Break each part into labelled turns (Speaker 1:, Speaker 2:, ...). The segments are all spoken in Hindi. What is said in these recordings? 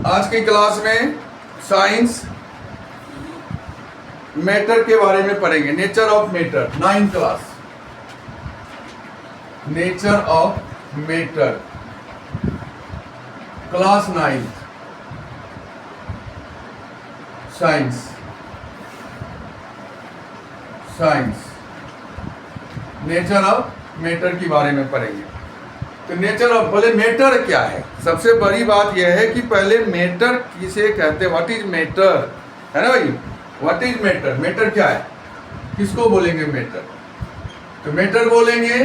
Speaker 1: आज की क्लास में साइंस मैटर के बारे में पढ़ेंगे। Nature of matter, 9th class. Nature of matter, class 9th, science. Nature of matter के बारे में पढ़ेंगे। तो नेचर ऑफ, पहले मैटर क्या है? सबसे बड़ी बात यह है कि पहले मैटर किसे कहते हैं, व्हाट इज मैटर, है ना भाई? What is matter? मैटर क्या है, किसको बोलेंगे मैटर? तो मैटर बोलेंगे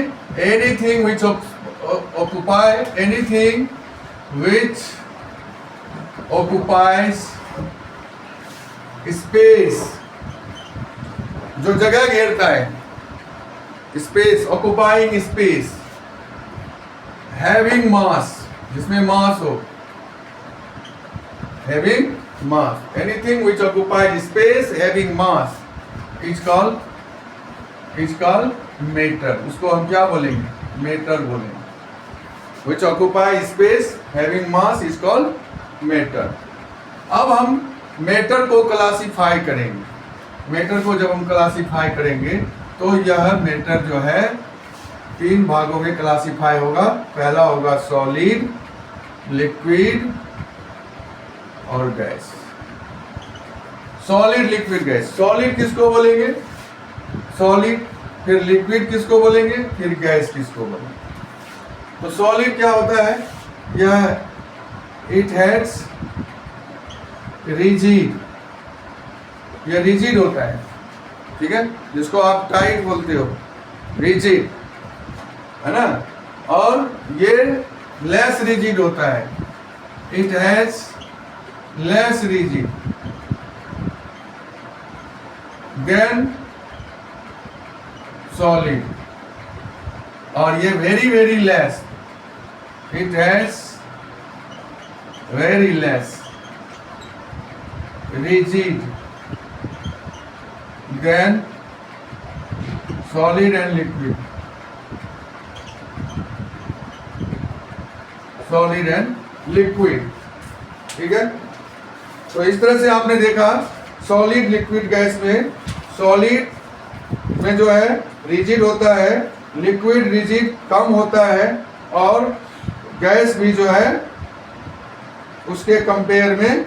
Speaker 1: anything which occupy, anything which occupies space, जो जगह घेरता है, space, occupying space, having mass, जिसमें मास हो, having mass, anything which occupied space having mass is called matter. उसको हम क्या बोलेंगे? मैटर बोलेंगे। Which occupy space having mass is called matter. अब हम मैटर को क्लासिफाई करेंगे। मैटर को जब हम क्लासिफाई करेंगे तो यह मैटर जो है 3 भागों में क्लासिफाई होगा। पहला होगा सॉलिड, लिक्विड और gas. Solid, liquid, gas. Solid किसको बोलेंगे? सॉलिड। फिर लिक्विड किसको बोलेंगे? फिर गैस किसको बोलेंगे? तो सॉलिड क्या होता है? यह इट हैज रिजिड, यह रिजिड होता है, ठीक है, जिसको आप टाइट बोलते हो, रिजिड, है ना। और ये लेस रिजिड होता है, it has less rigid than solid. और ये very very less, it has very less rigid than solid and liquid, solid and liquid, ठीक है। तो इस तरह से आपने देखा सॉलिड, लिक्विड, गैस में सॉलिड में जो है रिजिड होता है, लिक्विड रिजिड कम होता है, और गैस भी जो है उसके कंपेयर में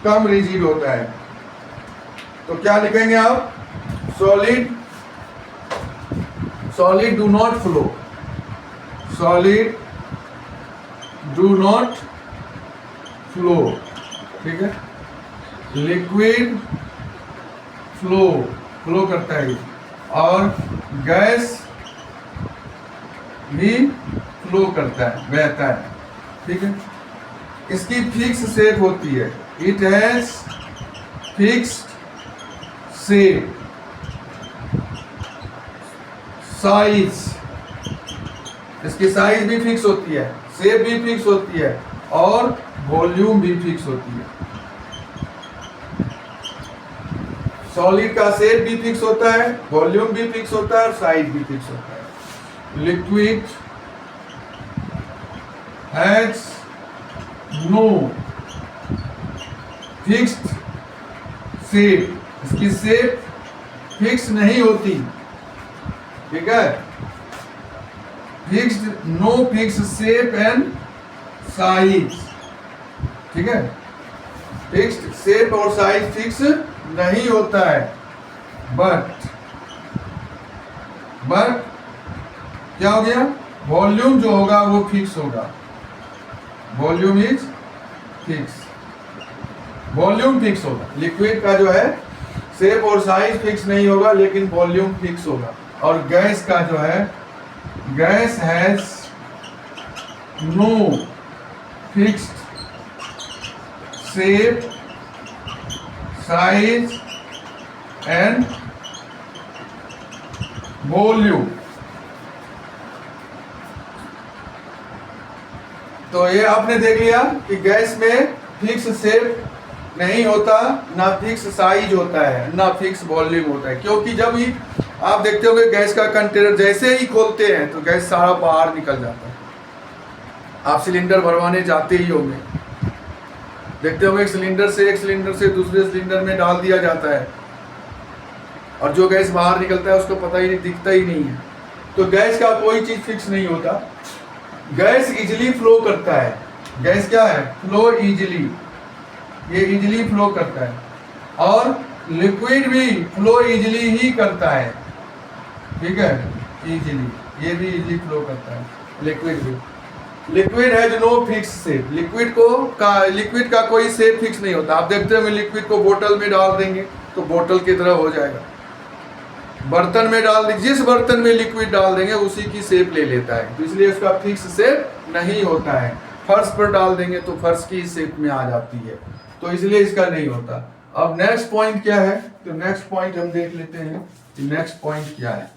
Speaker 1: कम रिजिड होता है। तो क्या लिखेंगे आप? Solid, solid do not flow, solid do not flow, ठीक है। लिक्विड फ्लो, फ्लो करता है, और गैस भी फ्लो करता है, बहता है, ठीक है। इसकी फिक्स शेप होती है, it has fixed shape, size, इसकी साइज भी फिक्स होती है, शेप भी फिक्स होती है, और वॉल्यूम भी फिक्स होती है। सॉलिड का शेप भी फिक्स होता है, वॉल्यूम भी फिक्स होता है, और साइज भी फिक्स होता है। Liquid has no fixed shape, इसकी शेप फिक्स नहीं होती, ठीक है। Fixed, no fix shape and size, ठीक है। फिक्स्ड शेप और साइज फिक्स नहीं होता है, बट क्या हो गया? वॉल्यूम जो होगा वो फिक्स होगा, volume is fix, volume fix होगा। लिक्विड का जो है शेप और साइज फिक्स नहीं होगा, लेकिन वॉल्यूम फिक्स होगा। और गैस का जो है, gas has no fixed shape, size and volume. तो ये आपने देख लिया कि गैस में फिक्स शेप नहीं होता, ना फिक्स साइज होता है, ना फिक्स वॉल्यूम होता है। क्योंकि जब ही आप देखते होंगे गैस का कंटेनर जैसे ही खोलते हैं तो गैस सारा बाहर निकल जाता है। आप सिलेंडर भरवाने जाते ही होंगे, देखते हो एक सिलेंडर से दूसरे सिलेंडर में डाल दिया जाता है और जो गैस बाहर निकलता है उसको पता ही नहीं, दिखता ही नहीं है। तो गैस का कोई चीज फिक्स नहीं होता, गैस इजिली फ्लो करता है। गैस क्या है? फ्लो इजिली, ये इजिली फ्लो करता है और लिक्विड भी फ्लो इजिली ही करता है, ठीक है, इजिली, ये भी इजिली फ्लो करता है, लिक्विड भी। Liquid has no fix shape, liquid का कोई शेप फिक्स नहीं होता। आप देखते हो लिक्विड को बोतल में डाल देंगे तो बोतल की तरह हो जाएगा, बर्तन में डाल देंगे, जिस बर्तन में लिक्विड डाल देंगे उसी की शेप ले लेता है, तो इसलिए उसका फिक्स शेप नहीं होता है। फर्श पर डाल देंगे तो फर्श की शेप में आ जाती है, तो इसलिए इसका नहीं होता। अब नेक्स्ट पॉइंट क्या है? तो नेक्स्ट पॉइंट हम देख लेते हैं कि नेक्स्ट पॉइंट क्या है।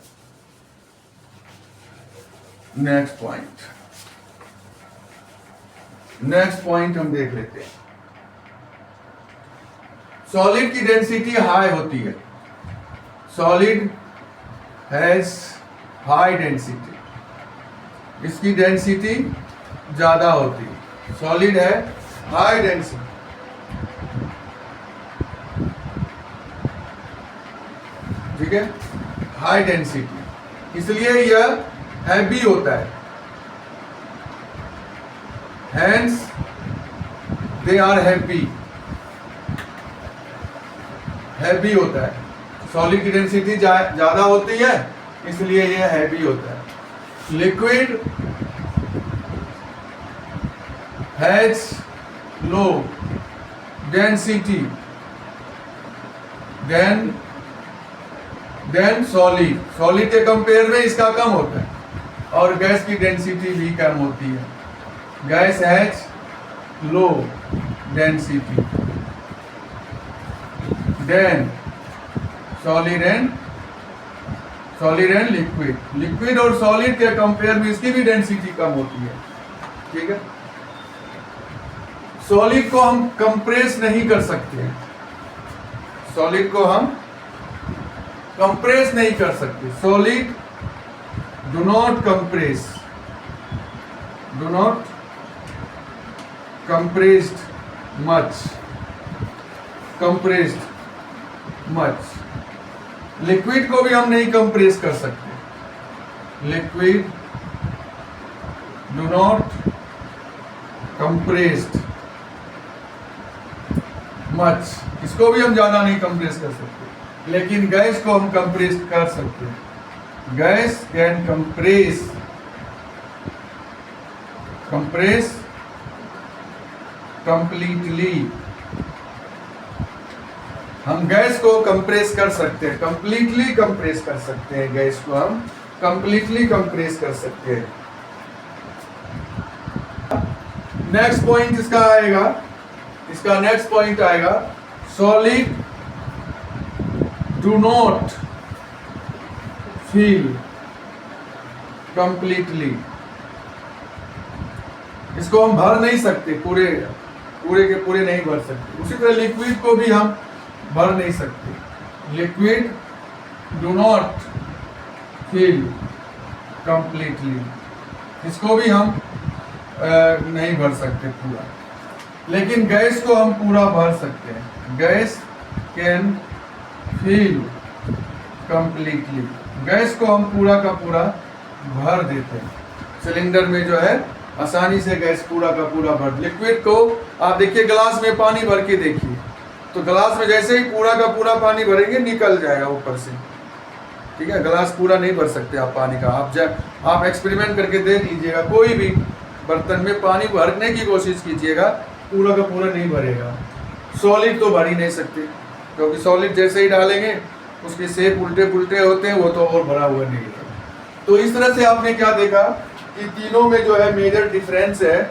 Speaker 1: नेक्स्ट पॉइंट हम देख लेते हैं। सॉलिड की डेंसिटी हाई होती है, सॉलिड हैज हाई डेंसिटी, इसकी डेंसिटी ज्यादा होती है। सॉलिड है हाई डेंसिटी, ठीक है, हाई डेंसिटी, इसलिए यह हैवी होता है, hence they are heavy, heavy होता है। सॉलिड की डेंसिटी ज्यादा होती है इसलिए यह हैवी होता है। Liquid has low density than solid, solid के कंपेयर में इसका कम होता है और गैस की डेंसिटी भी कम होती है। Gas has low density than solid and liquid, liquid और सॉलिड के कंपेयर में इसकी भी डेंसिटी कम होती है, ठीक है। सॉलिड को हम कंप्रेस नहीं कर सकते, सॉलिड को हम कंप्रेस नहीं कर सकते। Solid do not compressed much. Liquid को भी हम नहीं कंप्रेस कर सकते, liquid do not compressed much, इसको भी हम ज्यादा नहीं कंप्रेस कर सकते। लेकिन गैस को हम कंप्रेस कर सकते हैं। गैस कैन कंप्रेस कंप्लीटली, हम गैस को कंप्रेस कर सकते हैं, कंप्लीटली कंप्रेस कर सकते हैं, गैस को हम कंप्लीटली कंप्रेस कर सकते हैं। नेक्स्ट पॉइंट इसका आएगा, इसका नेक्स्ट पॉइंट आएगा solid do not feel completely, इसको हम भर नहीं सकते, पूरे के पूरे नहीं भर सकते। उसी तरह लिक्विड को भी हम भर नहीं सकते, liquid do not feel completely, इसको भी हम नहीं भर सकते पूरा। लेकिन गैस को हम पूरा भर सकते हैं, gas can feel completely, gas को हम पूरा का पूरा भर देते हैं। सिलेंडर में जो है आसानी से गैस पूरा का पूरा भर। लिक्विड को आप देखिए, ग्लास में पानी भर के देखिए, तो ग्लास में जैसे ही पूरा का पूरा पानी भरेंगे निकल जाएगा ऊपर से, ठीक है। ग्लास पूरा नहीं भर सकते आप पानी का। आप एक्सपेरिमेंट करके देख लीजिएगा, कोई भी बर्तन में पानी भरने की कोशिश कीजिएगा, पूरा का पूरा नहीं भरेगा। सॉलिड तो भर ही नहीं सकते, क्योंकि सॉलिड जैसे ही डालेंगे उसके शेप उल्टे पुल्टे होते हैं, वो तो और भरा हुआ नहीं है। तो इस तरह से आपने क्या देखा कि तीनों में जो है मेजर डिफरेंस है,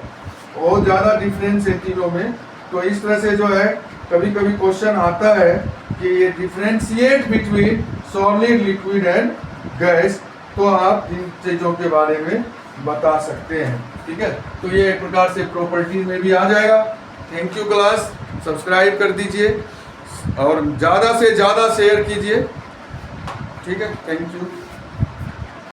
Speaker 1: बहुत ज़्यादा डिफरेंस है तीनों में। तो इस तरह से जो है कभी कभी क्वेश्चन आता है कि ये differentiate between solid, liquid and gas, तो आप इन चीज़ों के बारे में बता सकते हैं, ठीक है। तो ये एक प्रकार से प्रॉपर्टीज में भी आ जाएगा। थैंक यू क्लास, सब्सक्राइब कर दीजिए और ज़्यादा से ज़्यादा शेयर कीजिए, ठीक है। Thank you.